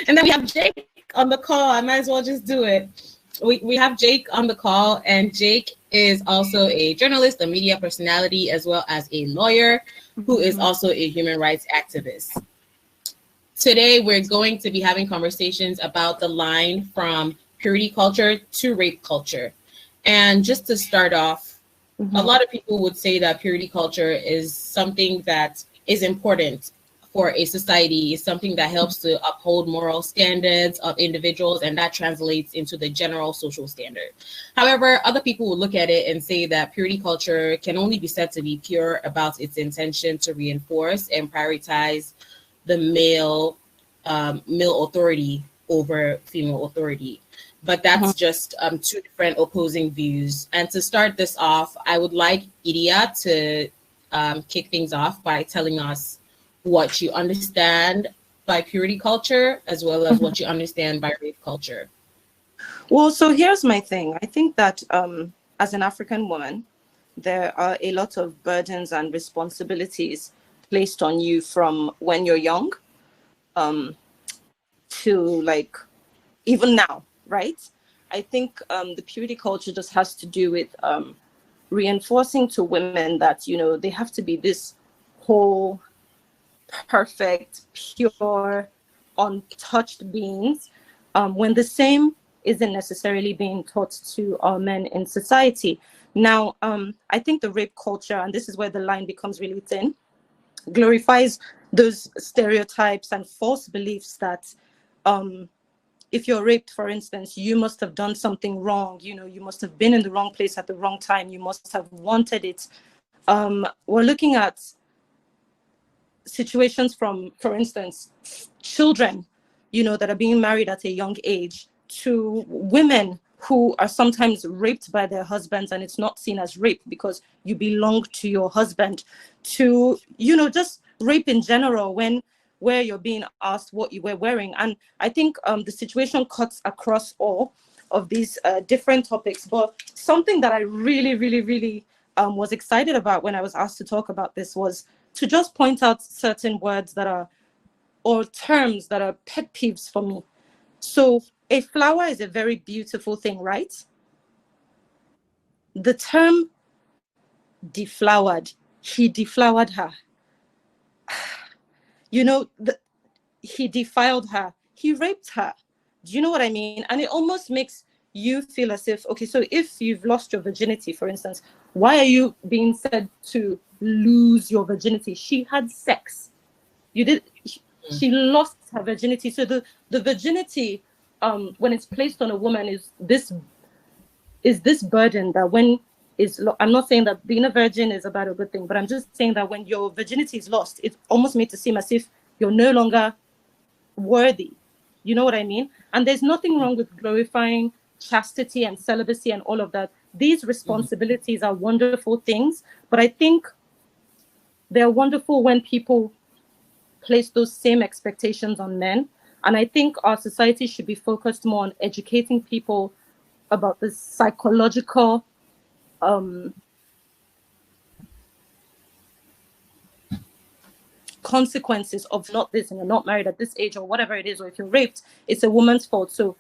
And then we have Jake on the call. I might as well just do it. We have Jake on the call, and Jake is also a journalist, a media personality, as well as a lawyer who is also a human rights activist. Today, we're going to be having conversations about the line from purity culture to rape culture. And just to start off, a lot of people would say that purity culture is something that is important for a society, is something that helps to uphold moral standards of individuals, and that translates into the general social standard. However, other people will look at it and say that purity culture can only be said to be pure about its intention to reinforce and prioritize the male authority over female authority. But that's just two different opposing views. And to start this off, I would like Idia to kick things off by telling us what you understand by purity culture, as well as what you understand by rape culture. Well, so here's my thing. I think that as an African woman, there are a lot of burdens and responsibilities placed on you from when you're young to like even now, right? I think the purity culture just has to do with reinforcing to women that, you know, they have to be this whole, perfect, pure, untouched beings, when the same isn't necessarily being taught to our men in society. Now, I think the rape culture, and this is where the line becomes really thin, glorifies those stereotypes and false beliefs that if you're raped, for instance, you must have done something wrong. You know, you must have been in the wrong place at the wrong time. You must have wanted it. We're looking at situations from, for instance, children, you know, that are being married at a young age, to women who are sometimes raped by their husbands, and it's not seen as rape because you belong to your husband, to, you know, just rape in general where you're being asked what you were wearing. And I think the situation cuts across all of these different topics. But something that I really was excited about when I was asked to talk about this was to just point out certain words that are, or terms that are pet peeves for me. So a flower is a very beautiful thing, right? The term deflowered, he deflowered her. You know, he defiled her, he raped her. Do you know what I mean? And it almost makes you feel as if, okay, so if you've lost your virginity, for instance, why are you being said to lose your virginity? She had sex. You did. She lost her virginity. So the virginity, when it's placed on a woman, is this burden that when I'm not saying that being a virgin is a bad or good thing, but I'm just saying that when your virginity is lost, it's almost made to seem as if you're no longer worthy. You know what I mean? And there's nothing wrong with glorifying chastity and celibacy and all of that. These responsibilities are wonderful things, but I think they're wonderful when people place those same expectations on men. And I think our society should be focused more on educating people about the psychological consequences of not this, and you're not married at this age or whatever it is, or if you're raped, it's a woman's fault. So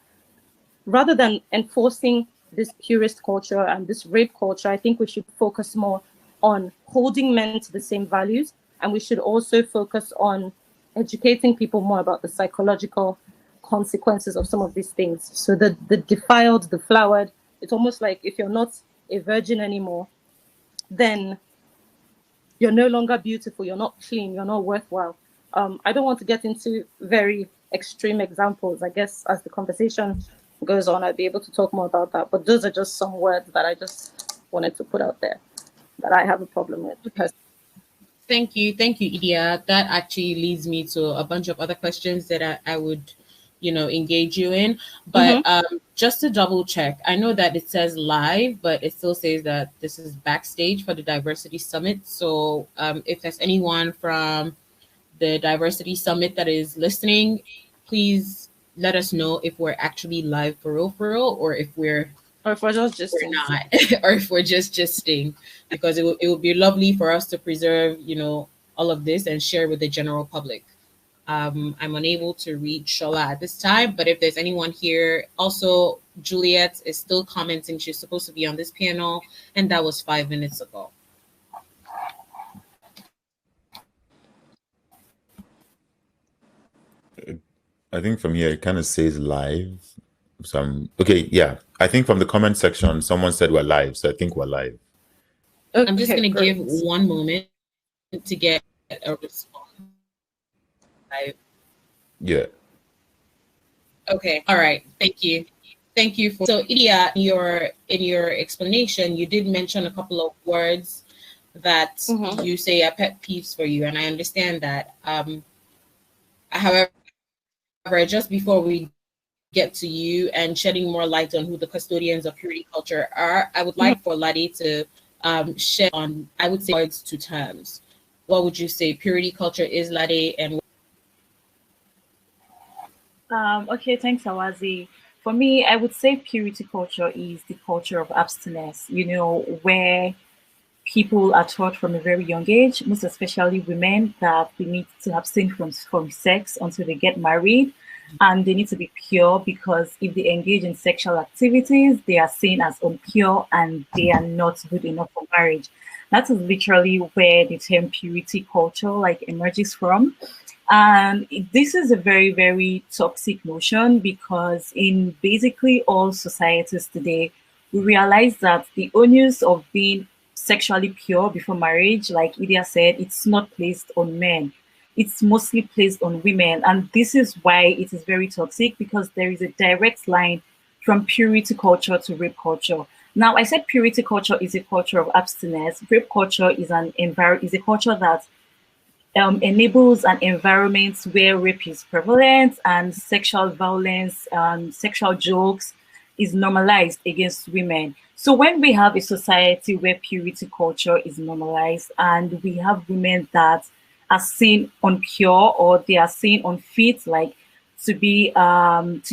rather than enforcing this purist culture and this rape culture, I think we should focus more on holding men to the same values, and we should also focus on educating people more about the psychological consequences of some of these things. So the defiled, the flowered, it's almost like if you're not a virgin anymore, then you're no longer beautiful, you're not clean, you're not worthwhile. I don't want to get into very extreme examples. I guess as the conversation goes on, I'll be able to talk more about that. But those are just some words that I just wanted to put out there that I have a problem with. Thank you, Idia. That actually leads me to a bunch of other questions that I would, engage you in. But just to double check, I know that it says live, but it still says that this is backstage for the Diversity Summit. So if there's anyone from the Diversity Summit that is listening, please let us know if we're actually live for real, or if we're just we're not, or if we're just gisting, because it would be lovely for us to preserve, all of this and share with the general public. I'm unable to reach Shola at this time, but if there's anyone here, also Juliet is still commenting. She's supposed to be on this panel, and that was 5 minutes ago. I think from here it kind of says live. Okay, yeah. I think from the comment section, someone said we're live, so I think we're live. Okay, I'm just going to give 1 moment to get a response. Yeah. Okay. All right. Thank you. Thank you for. So, Idia, in your explanation, you did mention a couple of words that you say are pet peeves for you, and I understand that. However, just before we get to you and shedding more light on who the custodians of purity culture are, I would like for Lade to shed on, I would say, words to terms. What would you say purity culture is, Lade? And okay, thanks, Awazi. For me, I would say purity culture is the culture of abstinence, where people are taught from a very young age, most especially women, that we need to abstain from sex until they get married. And they need to be pure, because if they engage in sexual activities, they are seen as impure and they are not good enough for marriage. That is literally where the term purity culture emerges from. And this is a very, very toxic notion, because in basically all societies today, we realize that the onus of being sexually pure before marriage, like Idia said, it's not placed on men. It's mostly placed on women. And this is why it is very toxic, because there is a direct line from purity culture to rape culture. Now, I said purity culture is a culture of abstinence. Rape culture is a culture that enables an environment where rape is prevalent and sexual violence and sexual jokes is normalized against women. So when we have a society where purity culture is normalized and we have women that are seen unpure or they are seen unfit, to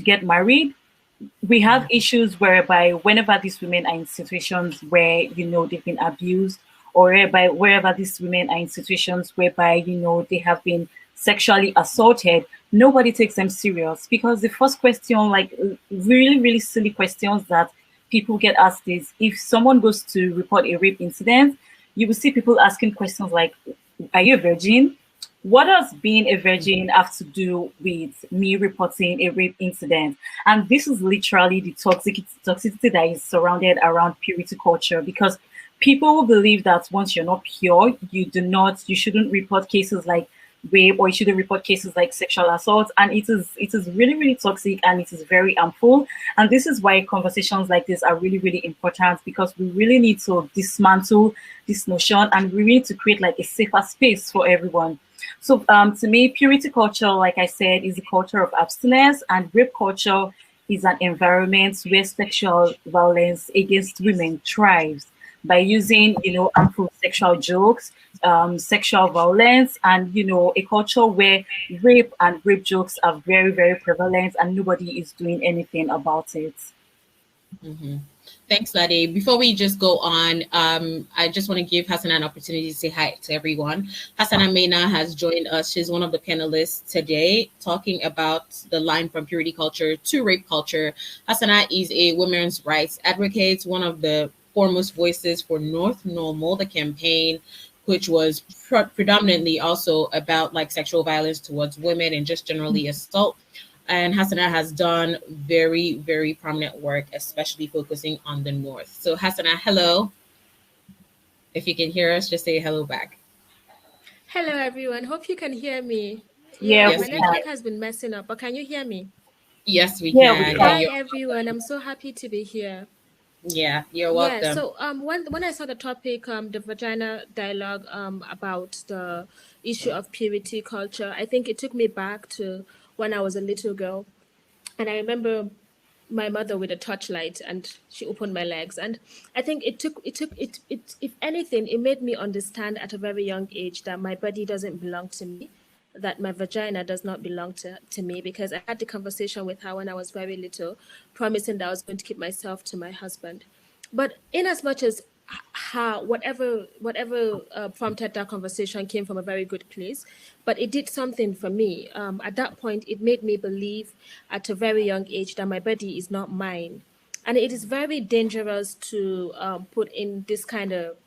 get married, we have issues whereby whenever these women are in situations where they've been abused, or wherever these women are in situations whereby they have been sexually assaulted, nobody takes them serious, because the first question, really, really silly questions that people get asked is, if someone goes to report a rape incident, you will see people asking questions like, are you a virgin? What does being a virgin have to do with me reporting a rape incident? And this is literally the toxicity that is surrounded around purity culture, because people believe that once you're not pure, you shouldn't report cases like rape, or you shouldn't report cases like sexual assault. And it is really, really toxic, and it is very harmful. And this is why conversations like this are really, really important, because we really need to dismantle this notion, and we need to create a safer space for everyone. So to me, purity culture, like I said, is a culture of abstinence, and rape culture is an environment where sexual violence against women thrives by using, harmful sexual jokes, sexual violence, and, a culture where rape and rape jokes are very, very prevalent, and nobody is doing anything about it. Mm-hmm. Thanks, Lade. Before we just go on, I just want to give Hassan an opportunity to say hi to everyone. Hassan Amena has joined us. She's one of the panelists today, talking about the line from purity culture to rape culture. Hassana is a women's rights advocate, one of the foremost voices for North Normal, the campaign, which was predominantly also about sexual violence towards women and just generally assault. And Hassana has done very, very prominent work, especially focusing on the North. So Hassana, hello. If you can hear us, just say hello back. Hello, everyone. Hope you can hear me. Yeah, my network has been messing up, but can you hear me? Yes, we can. Hi, everyone. I'm so happy to be here. Yeah, you're welcome. Yeah, so when I saw the topic, the Vagina Dialogue, about the issue of purity culture, I think it took me back to when I was a little girl, and I remember my mother with a torchlight, and she opened my legs, and I think it if anything, it made me understand at a very young age that my body doesn't belong to me, that my vagina does not belong to me, because I had the conversation with her when I was very little, promising that I was going to keep myself to my husband. But in as much as how whatever prompted that conversation came from a very good place, but it did something for me. At that point, it made me believe at a very young age that my body is not mine, and it is very dangerous to put in this kind of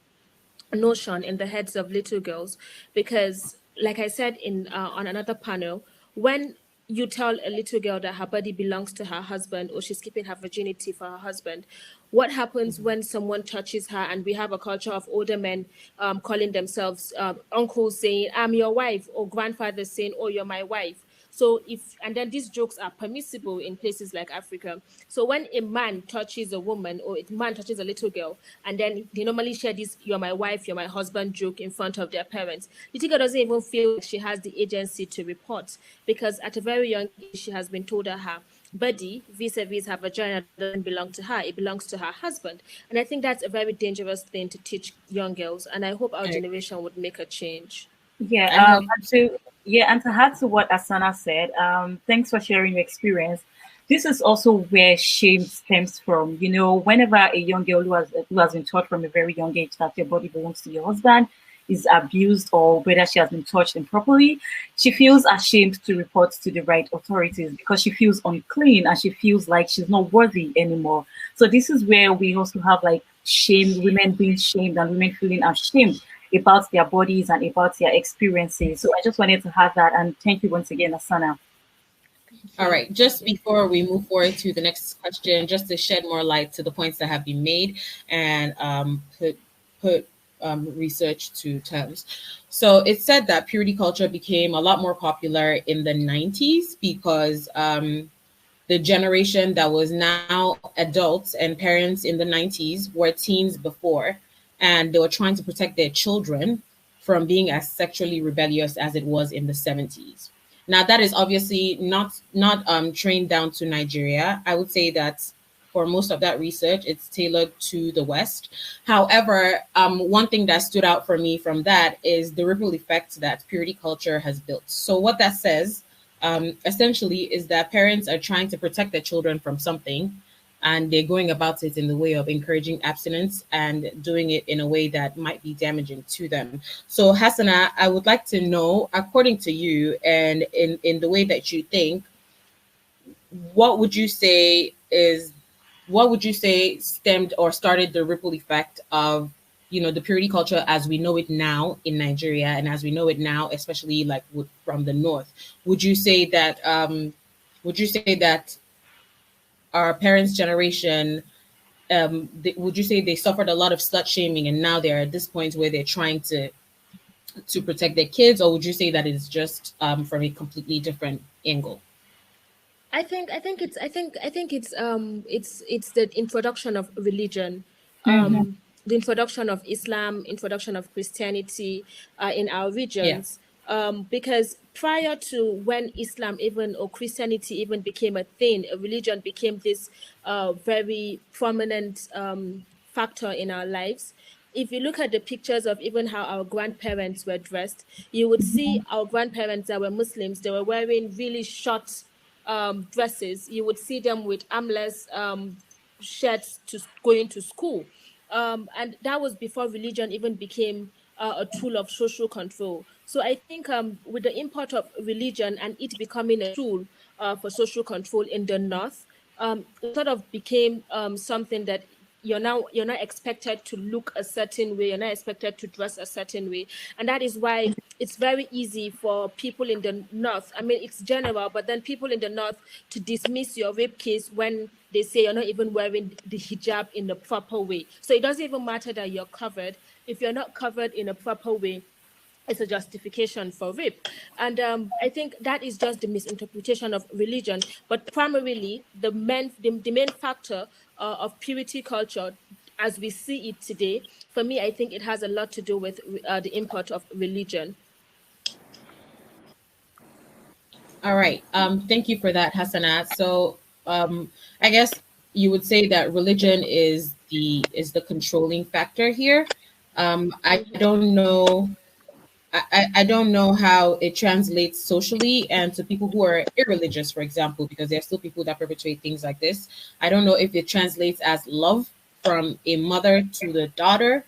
notion in the heads of little girls, because like I said in on another panel, when you tell a little girl that her body belongs to her husband or she's keeping her virginity for her husband, what happens when someone touches her? And we have a culture of older men calling themselves uncles, saying I'm your wife, or grandfathers saying oh you're my wife. So if, and then these jokes are permissible in places like Africa. So when a man touches a woman or a man touches a little girl, and then they normally share this "you're my wife, you're my husband" joke in front of their parents, the little girl doesn't even feel like she has the agency to report, because at a very young age she has been told that her body, vis-a-vis her vagina, doesn't belong to her; it belongs to her husband. And I think that's a very dangerous thing to teach young girls. And I hope our generation would make a change. Yeah, and to add to what Asana said, thanks for sharing your experience. This is also where shame stems from. You know, whenever a young girl who has been taught from a very young age that your body belongs to your husband is abused, or whether she has been touched improperly, she feels ashamed to report to the right authorities because she feels unclean and she feels like she's not worthy anymore. So this is where we also have like shame, women being shamed and women feeling ashamed about their bodies and about their experiences. So I just wanted to have that, and thank you once again, Asana. All right, just before we move forward to the next question, just to shed more light to the points that have been made and put research to terms. So it said that purity culture became a lot more popular in the 90s because the generation that was now adults and parents in the 90s were teens before, and they were trying to protect their children from being as sexually rebellious as it was in the 70s. Now, that is obviously not trained down to Nigeria. I would say that for most of that research, it's tailored to the West. However, one thing that stood out for me from that is the ripple effect that purity culture has built. So what that says essentially is that parents are trying to protect their children from something, and they're going about it in the way of encouraging abstinence and doing it in a way that might be damaging to them. So Hassana, I would like to know, according to you and in the way that you think, what would you say stemmed or started the ripple effect of, you know, the purity culture as we know it now in Nigeria and as we know it now, especially like from the north? Would you say that our parents' generation, would you say they suffered a lot of slut shaming and now they're at this point where they're trying to protect their kids, or would you say that it's just from a completely different angle? It's the introduction of religion, the introduction of Islam, introduction of Christianity in our regions. Because prior to when Islam even or Christianity even became a thing, a religion became this very prominent factor in our lives. If you look at the pictures of even how our grandparents were dressed, you would see our grandparents that were Muslims, they were wearing really short dresses. You would see them with armless shirts to going to school. And that was before religion even became a tool of social control. So I think with the import of religion and it becoming a tool for social control in the North, it sort of became something that you're not expected to look a certain way, you're not expected to dress a certain way. And that is why it's very easy for people in the North, I mean it's general, but then people in the North to dismiss your rape case when they say you're not even wearing the hijab in the proper way. So it doesn't even matter that you're covered. If you're not covered in a proper way, it's a justification for rape. And I think that is just the misinterpretation of religion. But primarily, the main factor of purity culture, as we see it today, for me, I think it has a lot to do with the import of religion. All right. Thank you for that, Hassana. So I guess you would say that religion is the controlling factor here. I don't know. I don't know how it translates socially and to people who are irreligious, for example, because there are still people that perpetuate things like this. I don't know if it translates as love from a mother to the daughter,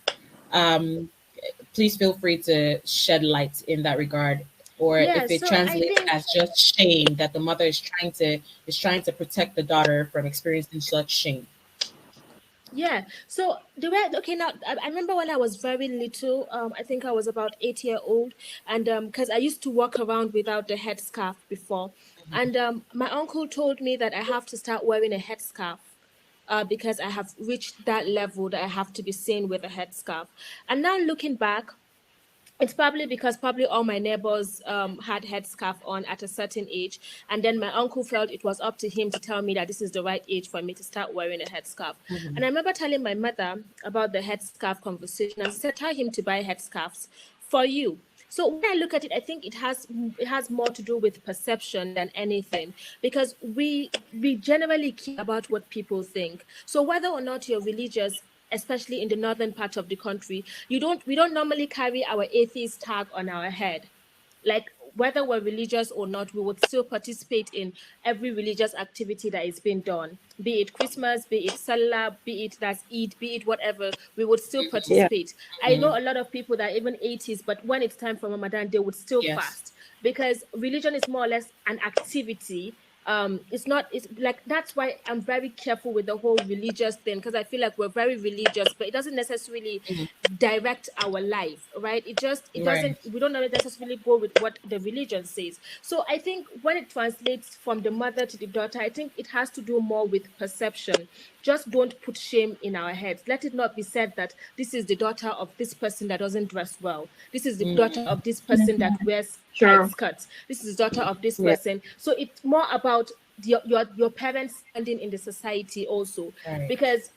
please feel free to shed light in that regard. Or Yeah, if it so I translates think as just shame, that the mother is trying to protect the daughter from experiencing such shame. yeah. So the way, okay, now I remember when I was very little, I think I was about 8 year old, and because I used to walk around without the headscarf before, and my uncle told me that I have to start wearing a headscarf. Because I have reached that level that I have to be seen with a headscarf. And now looking back, it's probably because probably all my neighbors had headscarf on at a certain age, and then my uncle felt it was up to him to tell me that this is the right age for me to start wearing a headscarf. And I remember telling my mother about the headscarf conversation, and she said, "Tell him to buy headscarves for you." So when I look at it, I think it has more to do with perception than anything, because we generally care about what people think. So whether or not you're religious, especially in the northern part of the country, we don't normally carry our atheist tag on our head. Like whether we're religious or not, we would still participate in every religious activity that is being done, be it Christmas, be it Salah, be it that's Eid, be it whatever, we would still Yeah. participate. I know a lot of people that are even atheists, but when it's time for Ramadan, they would still Yes. fast, because religion is more or less an activity. It's not, it's like, that's why I'm very careful with the whole religious thing, because I feel like we're very religious, but it doesn't necessarily direct our life, right? It Right. doesn't, we don't necessarily go with what the religion says. So I think when it translates from the mother to the daughter, I think it has to do more with perception. Just don't put shame in our heads. Let it not be said that this is the daughter of this person that doesn't dress well, this is the daughter of this person that wears tight Sure. skirts, this is the daughter of this Yeah. person. So it's more about your parents standing in the society also, Right. because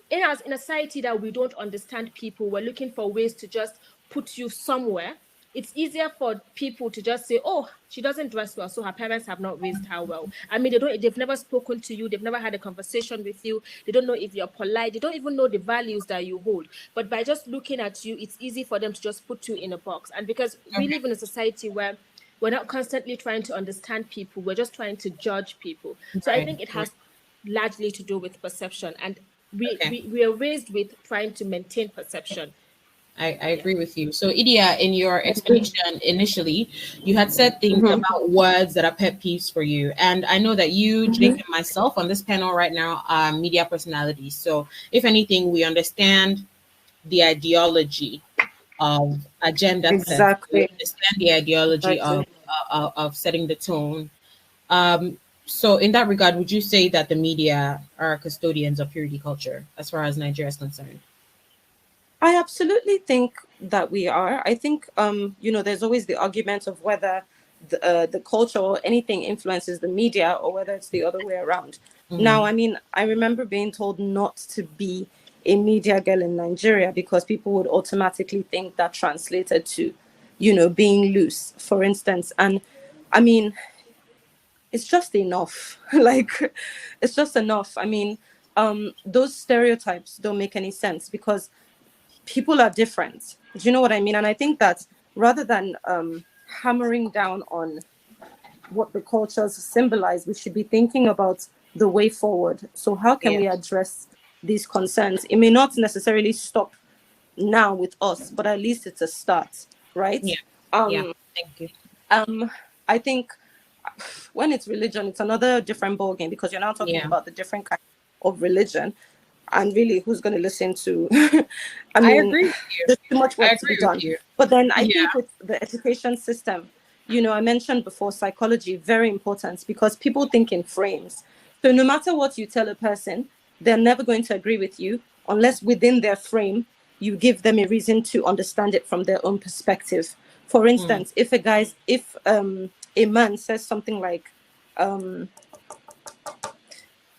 in a society that we don't understand people, we're looking for ways to just put you somewhere. It's easier for people to just say, "Oh, she doesn't dress well, so her parents have not raised her well." I mean, they've never spoken to you, they've never had a conversation with you, they don't know if you're polite, they don't even know the values that you hold. But by just looking at you, it's easy for them to just put you in a box. And because we live in a society where we're not constantly trying to understand people, we're just trying to judge people. So I Right. think it has largely to do with perception, and Okay. we are raised with trying to maintain perception. I Yeah. agree with you. So, Idia, in your I agree. explanation initially, you had said things Mhm. about words that are pet peeves for you. And I know that you, Jake, Mhm. and myself on this panel right now are media personalities. So, if anything, we understand the ideology of agenda set. We Exactly. understand the ideology Exactly. of setting the tone. Um, so, in that regard, would you say that the media are custodians of purity culture as far as Nigeria is concerned? I absolutely think that we are. I think, there's always the argument of whether the culture or anything influences the media or whether it's the other way around. Now, Mm, I mean, I remember being told not to be a media girl in Nigeria because people would automatically think that translated to, being loose, for instance. And I mean, it's just enough. Like, it's just enough. I mean, those stereotypes don't make any sense because people are different. Do you know what I mean? And I think that rather than hammering down on what the cultures symbolize, we should be thinking about the way forward. So how can we yes. address these concerns? It may not necessarily stop now with us, but at least it's a start, right? Yeah. Yeah. Um, Thank you. um, I think when it's religion, it's another different ballgame because you're now talking Yeah. about the different kinds of religion, and really, who's going to listen to? I I mean, agree with you. there's too much I work to be agree with done. you. But then I Yeah. think with the education system, I mentioned before psychology, very important because people think in frames. So no matter what you tell a person, they're never going to agree with you unless within their frame you give them a reason to understand it from their own perspective. For Mm, instance, if a man says something like,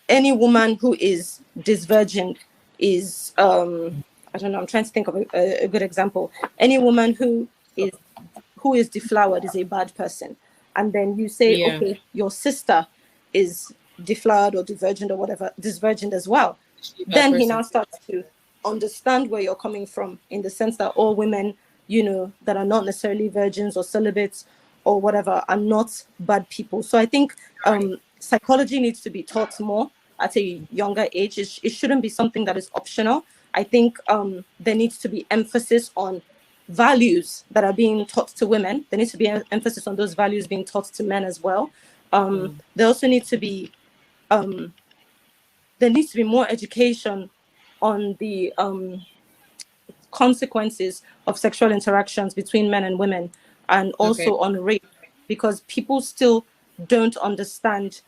any woman who is disvirgin is I don't know, I'm trying to think of a good example. Any woman who is deflowered is a bad person. And then you say, yeah. okay, your sister is deflowered or divergent or whatever, disvirgin as well. She's a bad Then he person. now starts to understand where you're coming from in the sense that all women, that are not necessarily virgins or celibates or whatever are not bad people. So I think Right. psychology needs to be taught more at a younger age. It shouldn't be something that is optional. I think there needs to be emphasis on values that are being taught to women. There needs to be an emphasis on those values being taught to men as well. There also needs to be more education on the consequences of sexual interactions between men and women, and also on rape, because people still don't understand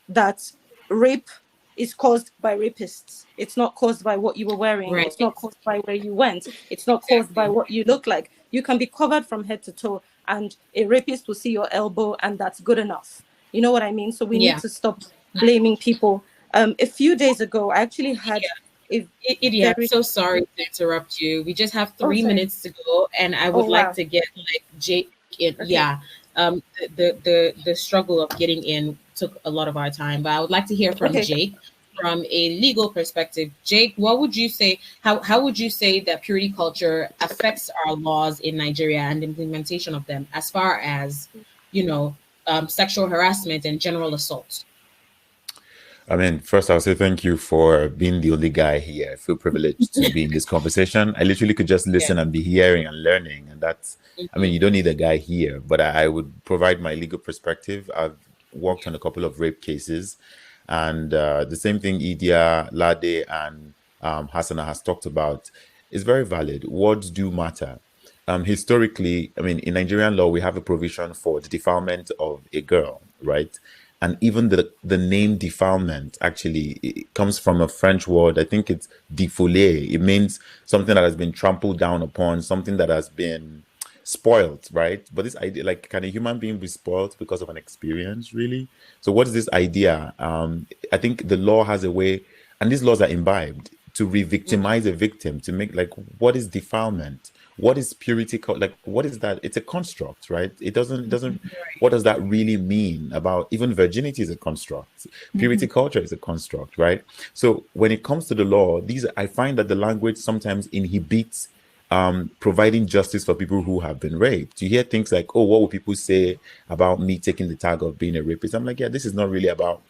that rape is caused by rapists. It's not caused by what you were wearing. Right. It's not caused by where you went. It's not caused by what you look like. You can be covered from head to toe, and a rapist will see your elbow, and that's good enough. You know what I mean? So we need to stop blaming people. A few days ago, I actually had I'm so sorry to interrupt you. We just have 3 minutes to go, and I would like to get like Jake in. Okay. The struggle of getting in took a lot of our time, but I would like to hear from Jake from a legal perspective. Jake, what would you say? How would you say that purity culture affects our laws in Nigeria and implementation of them, as far as sexual harassment and general assault? I mean, first, I'll say thank you for being the only guy here. I feel privileged to be in this conversation. I literally could just listen and be hearing and learning. And that's, I mean, you don't need a guy here, but I would provide my legal perspective. I've worked on a couple of rape cases, and the same thing Idia, Lade, and Hassana has talked about is very valid. Words do matter. Historically, I mean, in Nigerian law, we have a provision for the defilement of a girl, right? And even the name defilement actually it comes from a French word. I think it's défouler. It means something that has been trampled down upon, something that has been spoiled, right? But this idea, like, can a human being be spoiled because of an experience, really? So what is this idea? I think the law has a way, and these laws are imbibed, to re-victimize a victim, to make, like, what is defilement? What is purity? Like, what is that? It's a construct, right? It doesn't, what does that really mean about, even virginity is a construct. Purity culture is a construct, right? So when it comes to the law, I find that the language sometimes inhibits providing justice for people who have been raped. You hear things like, oh, what will people say about me taking the tag of being a rapist? I'm like, yeah, this is not really about,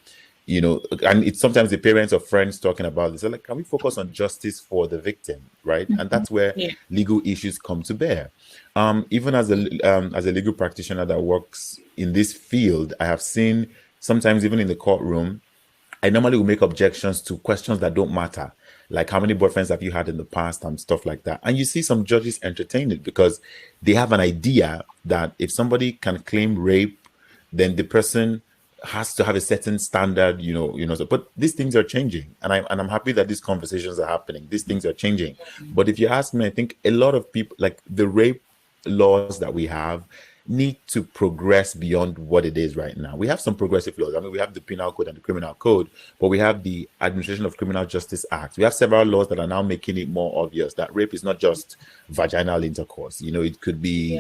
and it's sometimes the parents or friends talking about this. They're like, can we focus on justice for the victim, right? And that's where legal issues come to bear. Even as a legal practitioner that works in this field, I have seen sometimes even in the courtroom, I normally will make objections to questions that don't matter, like how many boyfriends have you had in the past and stuff like that. And you see some judges entertain it because they have an idea that if somebody can claim rape, then the person has to have a certain standard, so, but these things are changing, and I'm happy that these conversations are happening. These things are changing. But if you ask me, I think a lot of people, like, the rape laws that we have need to progress beyond what it is right now. We have some progressive laws. I mean, we have the Penal Code and the Criminal Code, but we have the Administration of Criminal Justice Act. We have several laws that are now making it more obvious that rape is not just vaginal intercourse. It could be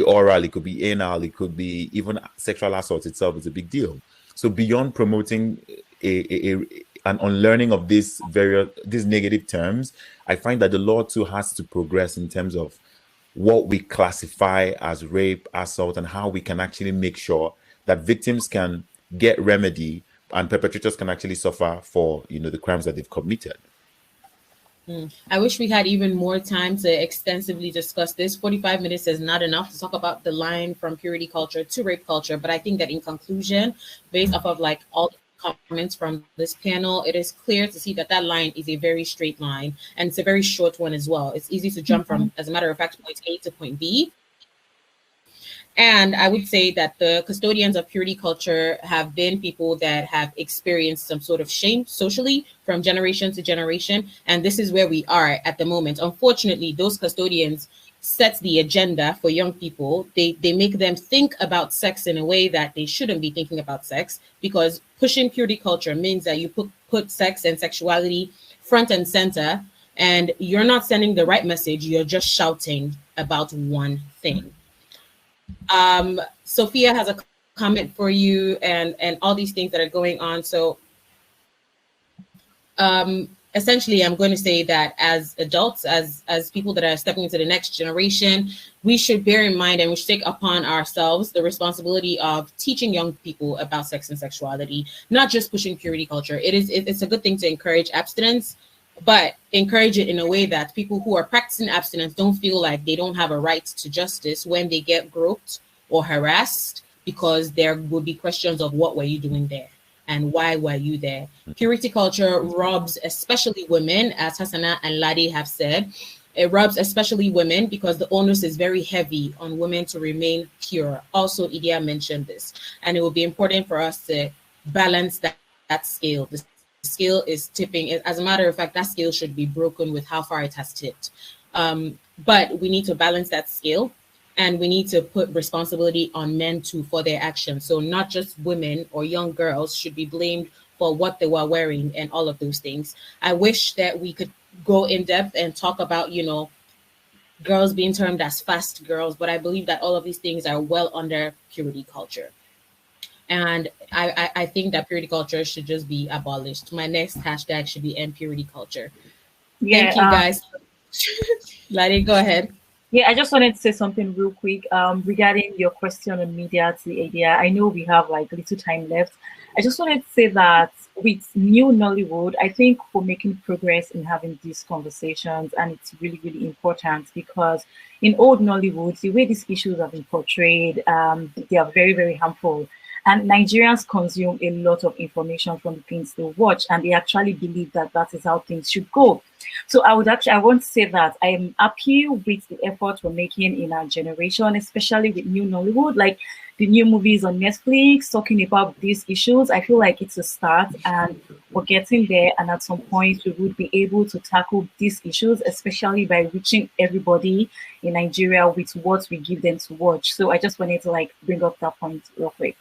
oral, it could be anal, it could be even sexual assault itself is a big deal. So beyond promoting an unlearning of these negative terms, I find that the law too has to progress in terms of what we classify as rape, assault, and how we can actually make sure that victims can get remedy and perpetrators can actually suffer for, the crimes that they've committed. I wish we had even more time to extensively discuss this. 45 minutes is not enough to talk about the line from purity culture to rape culture. But I think that in conclusion, based off of like all the comments from this panel, it is clear to see that line is a very straight line, and it's a very short one as well. It's easy to jump from, as a matter of fact, point A to point B. And I would say that the custodians of purity culture have been people that have experienced some sort of shame socially from generation to generation. And this is where we are at the moment. Unfortunately, those custodians set the agenda for young people. They make them think about sex in a way that they shouldn't be thinking about sex, because pushing purity culture means that you put sex and sexuality front and center, and you're not sending the right message. You're just shouting about one thing. Sophia has a comment for you and all these things that are going on. So essentially, I'm going to say that as adults, as people that are stepping into the next generation, we should bear in mind and we should take upon ourselves the responsibility of teaching young people about sex and sexuality, not just pushing purity culture. It's a good thing to encourage abstinence, but encourage it in a way that people who are practicing abstinence don't feel like they don't have a right to justice when they get groped or harassed, because there will be questions of what were you doing there and why were you there. Purity culture robs especially women, as Hassana and Ladi have said. It robs especially women because the onus is very heavy on women to remain pure. Also, Idia mentioned this, and it will be important for us to balance that scale. The scale is tipping. As a matter of fact, that scale should be broken with how far it has tipped. But we need to balance that scale, and we need to put responsibility on men too for their actions. So not just women or young girls should be blamed for what they were wearing and all of those things. I wish that we could go in depth and talk about, girls being termed as fast girls, but I believe that all of these things are well under purity culture. And I think that purity culture should just be abolished. My next hashtag should be end purity culture. Yeah, Thank you guys. Ladi, go ahead. yeah, I just wanted to say something real quick regarding your question on media to the idea. I know we have like little time left. I just wanted to say that with new Nollywood, I think we're making progress in having these conversations, and it's really, really important because in old Nollywood, the way these issues have been portrayed, they are very, very harmful. And Nigerians consume a lot of information from the things they watch, and they actually believe that that is how things should go. So I want to say that I am happy with the effort we're making in our generation, especially with new Nollywood, like the new movies on Netflix talking about these issues. I feel like it's a start and we're getting there. And at some point we would be able to tackle these issues, especially by reaching everybody in Nigeria with what we give them to watch. So I just wanted to like bring up that point real quick.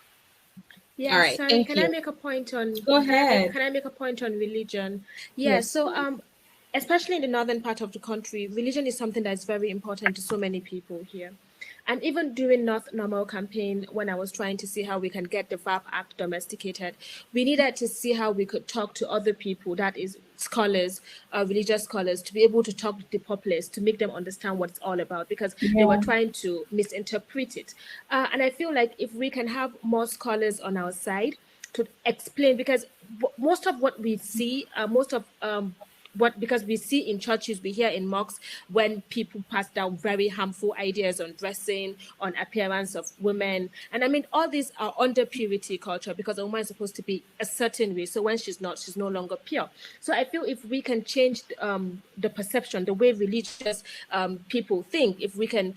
Yeah, All right, sorry, thank can you. I make a point on Go ahead. Can I make a point on religion? Yeah, Yes. so especially in the northern part of the country, religion is something that's very important to so many people here. And even during North Normal campaign, when I was trying to see how we can get the VAP Act domesticated, we needed to see how we could talk to other people, that is scholars, religious scholars, to be able to talk to the populace, to make them understand what it's all about, because they were Yeah. trying to misinterpret it. And I feel like if we can have more scholars on our side to explain, because most of what we see, because we see in churches, we hear in mosques when people pass down very harmful ideas on dressing, on appearance of women. And I mean, all these are under purity culture because a woman is supposed to be a certain way. So when she's not, she's no longer pure. So I feel if we can change the perception, the way religious people think, if we can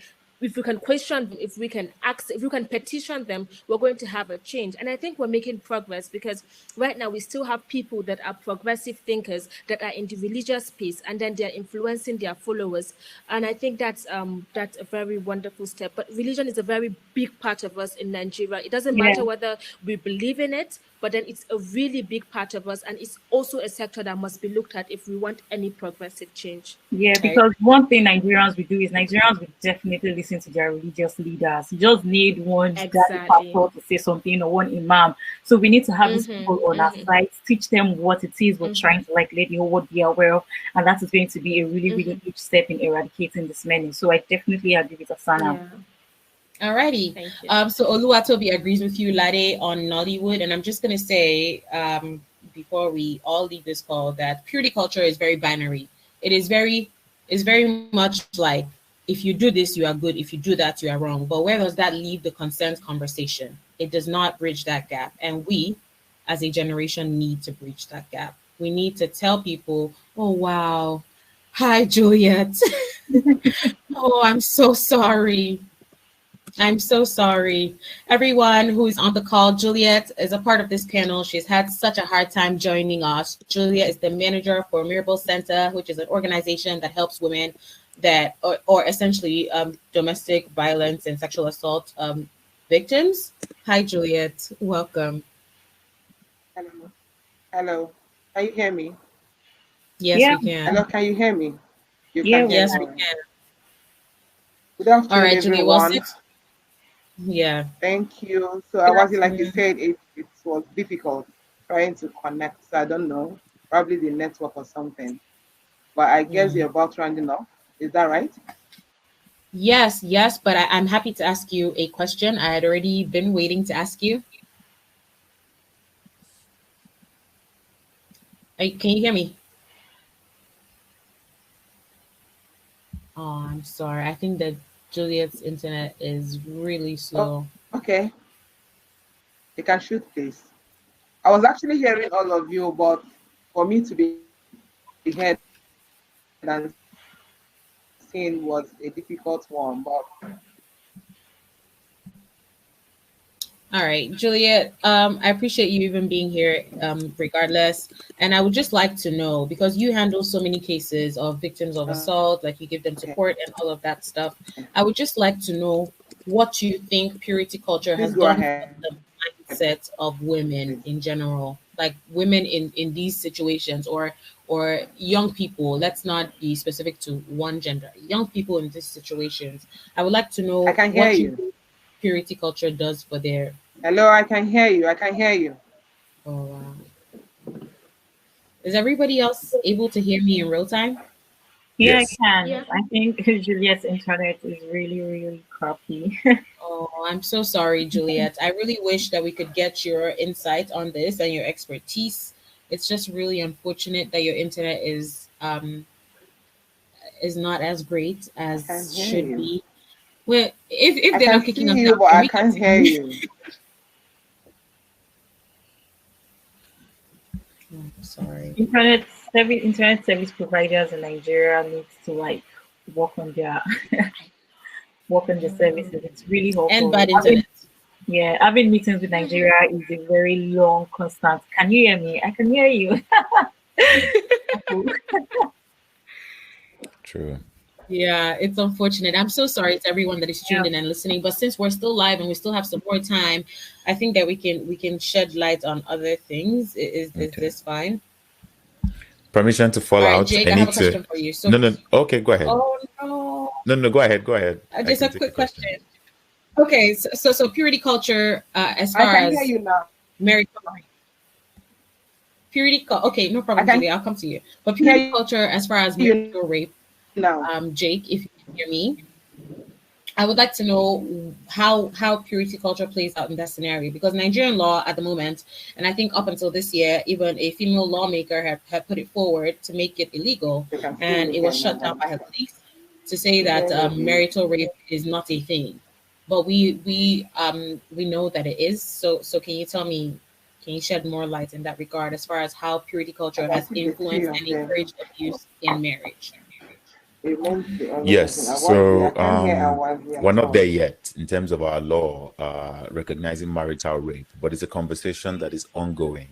question them, if we can ask, if we can petition them, we're going to have a change. And I think we're making progress because right now we still have people that are progressive thinkers that are in the religious space, and then they're influencing their followers. And I think that's a very wonderful step. But religion is a very big part of us in Nigeria. It doesn't Yeah. matter whether we believe in it, but then it's a really big part of us, and it's also a sector that must be looked at if we want any progressive change. Yeah, Right. because one thing Nigerians will do is Nigerians will definitely listen to their religious leaders. You just need one daddy Exactly. pastor to say something or one imam. So we need to have these people on our side, teach them what it is we're trying to like let the whole world be aware of, and that is going to be a really, really huge step in eradicating this menace. So I definitely agree with Asana. Yeah. Alrighty. Thank you. So Oluwatobi agrees with you, Lade, on Nollywood, and I'm just gonna say, before we all leave this call, that purity culture is very binary. It's very much like if you do this, you are good. If you do that, you are wrong. But where does that leave the consent conversation? It does not bridge that gap, and we, as a generation, need to bridge that gap. We need to tell people, "Oh wow, hi Juliet. Oh, I'm so sorry." I'm so sorry. Everyone who's on the call, Juliet is a part of this panel. She's had such a hard time joining us. Juliet is the manager for Mirable Center, which is an organization that helps women that, or essentially domestic violence and sexual assault victims. Hi, Juliet. Welcome. Hello. Hello. Can you hear me? Yes, Yeah. we can. Hello, can you hear me? You Yeah, can hear Yes, me. we can. Good afternoon, All right, Juliet. Well, everyone. yeah. Thank you. So I was like you said, it was difficult trying to connect. So I don't know. probably the network or something. But I guess you're about rounding off. Is that right? Yes, yes, but I'm happy to ask you a question. I had already been waiting to ask you. Can you hear me? Oh, I'm sorry. I think that Juliet's internet is really slow. Okay. You can shoot, please. I was actually hearing all of you, but for me to be heard and seen was a difficult one. But All right, Juliet, I appreciate you even being here, regardless. And I would just like to know, because you handle so many cases of victims of assault, like you give them support and all of that stuff. I would just like to know what you think purity culture please has go done ahead. for the mindset of women in general, like women in these situations, or young people. Let's not be specific to one gender. Young people in these situations. I would like to know I can hear what you. think purity culture does for their. Hello, I can hear you. I can hear you. Oh wow. Is everybody else able to hear me in real time? Yeah, Yes. I can. Yeah. I think Juliet's internet is really, really crappy. Oh, I'm so sorry, Juliet. I really wish that we could get your insight on this and your expertise. It's just really unfortunate that your internet is not as great I can as hear should you. be. Well, if I they're not can kicking see us you, out, but can I we can't hear continue? you. Oh, sorry. Internet service providers in Nigeria needs to like work on their work on their services. It's really And awful. bad internet. Having meetings with Nigeria is a very long, constant. Can you hear me? I can hear you. True. Yeah, it's unfortunate. I'm so sorry to everyone that is tuned in and listening. But since we're still live and we still have some more time, I think that we can shed light on other things. Is Okay. this fine? Permission to fall All right, out. Jake, I I have need a to. question for you. So, No. Okay, go ahead. oh no, No. Go ahead. Go ahead. I just can a take the quick question. Okay, so purity culture, as I far can as hear you now. married okay, no problem, can- Julie. I'll come to you. But Hear purity culture, as far as you marital rape, now. Jake, if you can hear me, I would like to know how purity culture plays out in that scenario, because Nigerian law at the moment, and I think up until this year, even a female lawmaker had put it forward to make it illegal, You can see and me it was again shut now. down by her police to say that Yeah. marital rape is not a thing. But we know that it is. So can you tell me? Can you shed more light in that regard as far as how purity culture has influenced and encouraged abuse in marriage? Yes. So we're not there Sorry. yet in terms of our law recognizing marital rape, but it's a conversation that is ongoing.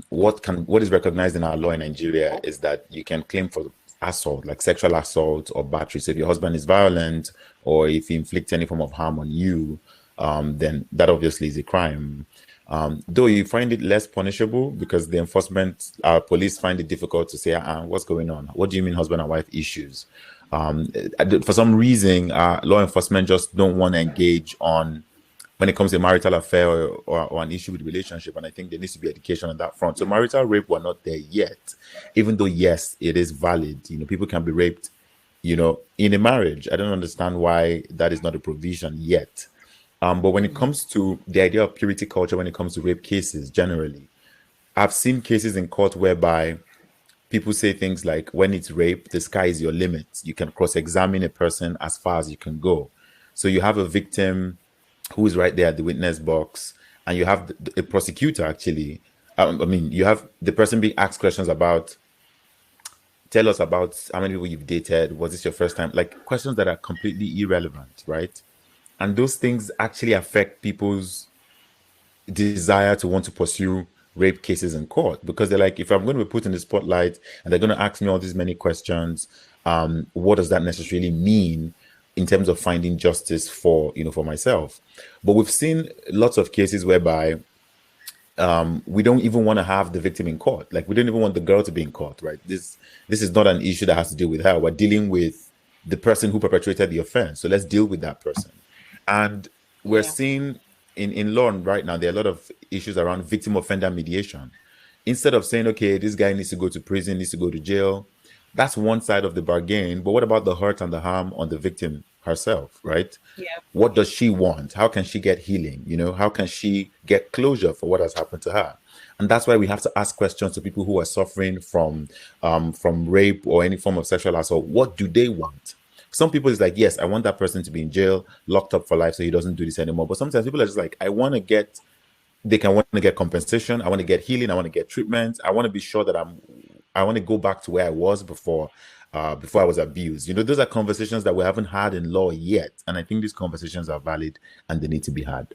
What is recognized in our law in Nigeria is that you can claim for assault, like sexual assault or battery. So if your husband is violent or if he inflicts any form of harm on you, then that obviously is a crime. Though you find it less punishable because the enforcement, our police find it difficult to say, what's going on? What do you mean husband and wife issues? For some reason, law enforcement just don't want to engage on when it comes to a marital affair or an issue with the relationship. And I think there needs to be education on that front. So marital rape, we're not there yet, even though, yes, it is valid. People can be raped, in a marriage. I don't understand why that is not a provision yet. But when it comes to the idea of purity culture, when it comes to rape cases, generally, I've seen cases in court whereby people say things like, when it's rape, the sky is your limit. You can cross-examine a person as far as you can go. So you have a victim who is right there at the witness box, and you have a prosecutor, actually. You have the person being asked questions about, tell us about how many people you've dated. Was this your first time? Like questions that are completely irrelevant, right? And those things actually affect people's desire to want to pursue rape cases in court, because they're like, if I'm going to be put in the spotlight and they're going to ask me all these many questions, what does that necessarily mean in terms of finding justice for myself? But we've seen lots of cases whereby we don't even want to have the victim in court. Like, we don't even want the girl to be in court, right? This is not an issue that has to deal with her. We're dealing with the person who perpetrated the offense. So let's deal with that person. And we're seeing in law right now, there are a lot of issues around victim offender mediation. instead of saying, okay, this guy needs to go to prison, needs to go to jail, that's one side of the bargain. But what about the hurt and the harm on the victim herself, right? Yeah. What does she want? How can she get healing? How can she get closure for what has happened to her? And that's why we have to ask questions to people who are suffering from rape or any form of sexual assault. What do they want? Some people is like, yes, I want that person to be in jail, locked up for life, so he doesn't do this anymore. But sometimes people are just like, I want to get compensation, I want to get healing, I want to get treatment, I want to be sure that I want to go back to where I was before I was abused. Those are conversations that we haven't had in law yet, and I think these conversations are valid and they need to be had.